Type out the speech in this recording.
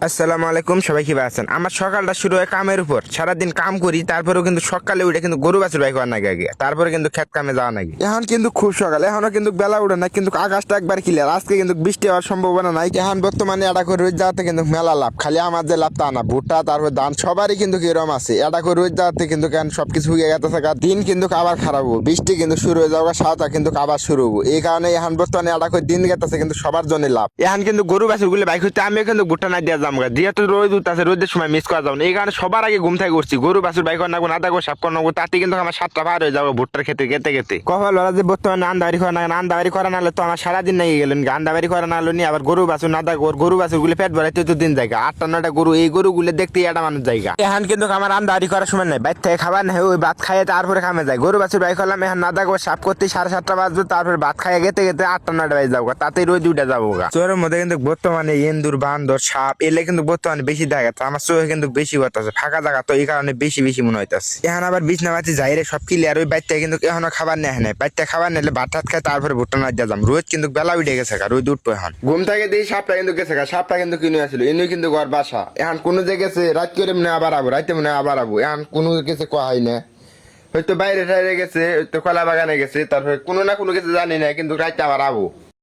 আসসালামু আলাইকুম, সবাই কি আছেন? আমার সকালটা শুরু হয় কামের উপর। সারাদিন কাম করি, তারপরেও কিন্তু সকালে উঠে কিন্তু গরু বাছুর বাই করার নাকি আগে, তারপরে কিন্তু খেত কামে যাওয়া নাকি। এখন কিন্তু খুব সকাল, এখনো কিন্তু বেলা উঠে না, কিন্তু আকাশটা একবার ক্লিয়ার। আজকে কিন্তু বৃষ্টি হওয়ার সম্ভাবনা নাই। এখন বর্তমানে এটা করে রোজ যাওয়াতে কিন্তু মেলা লাভ, খালি আমার যে লাভ তা না, ভুট্টা তারপর ধান সবারই কিন্তু এরকম আছে। এটা করে রোজ যাওয়াতে কিন্তু কেন সবকিছু হয়ে গেছে, দিন কিন্তু আবার খারাপ হবো, বৃষ্টি কিন্তু শুরু হয়ে যাওয়ার সাথে কিন্তু আবার শুরু হবো। এই কারণে এখন বর্তমানে এটা করে দিন গেতেছে কিন্তু সবার জন্য লাভ। এখন কিন্তু গরু বাছুর গুলো বাইক হচ্ছে, আমিও কিন্তু ভুট্টা না দিয়ে যাবো, যেহেতু রোদ উঠতেছে, রোদের সময় মিস করা যাবে না। এই কারণে সবার আগে ঘুম থেকে উঠছি, গরু বাছুর বাইক করে নাকবো, আদা করে সাপ করে নেবো, তাতে কিন্তু আমার 7টা পার হয়ে যাবো ভুট্টার খেতে গেতে গেতে। কপাল ওরা যে বর্তমানে আন্দাবাড়ি করা না, আন্দাবাড়ি করা না হলে তো আমার সারাদিন নাকি গেলেন। আন্দাবাড়ি করা না হলো নি, আবার গরু বাছুর না দেখো, গরু বাছুর গুলো পেট ভরাইতে তো দিন জায়গা 8টা 9টা গরু, এই গরু গুলো দেখতে এটা মানুষ জায়গা। এখন কিন্তু আমার আন্দাবাড়ি করার সময় নাই, বাইর থেকে খাবার নেই, ওই ভাত খাইয়ে তারপরে কামে যায়। গরু বাছুর বাইক করলাম, এখন না দেখো সাপ করতে 7:30 বাজবে, তারপরে ভাত খাইয়ে গেতে গেতে 8টা 9টা বাজে যাবো, তাতেই রোজ উঠে যাবো। চোরের মধ্যে কিন্তু বর্তমানে ইন্দুর বান্দর সাপ এলে কিন্তু বর্তমানে বেশি দেখা যাচ্ছে, আমার চোখে কিন্তু বেশি হতেছে, ফাঁকা জায়গা তো এই কারণে বেশি বেশি মনে হইতেছে। এখন আবার বিছনাবাতি যাই রে সব ক্লিয়ার, ওই বাচ্চা কিন্তু এখনো খাবার নেয় নাই, বাচ্চা খাবার নিলে ভাত টাত খায়, তারপরে ভুট্টা না দিয়ে যাম। রোজ কিন্তু বেলা উঠে গেছে, রোজ উঠবো। এখন ঘুম থেকে দিই সাপটা কিন্তু গেছে, সাপটা কিন্তু কিনে আসলো, ইনু কিন্তু ঘর বাসা। এখন কোনো যে গেছে রাত করে মনে আবার আবো, রাতে মনে আবার আবো, এখন কোনো গেছে কোয়া হয় না, হয়তো বাইরে টাইরে গেছে, হয়তো কলা বাগানে গেছে, তারপরে কোনো না কোনো কিছু জানি না, কিন্তু রাতে আবার আবো।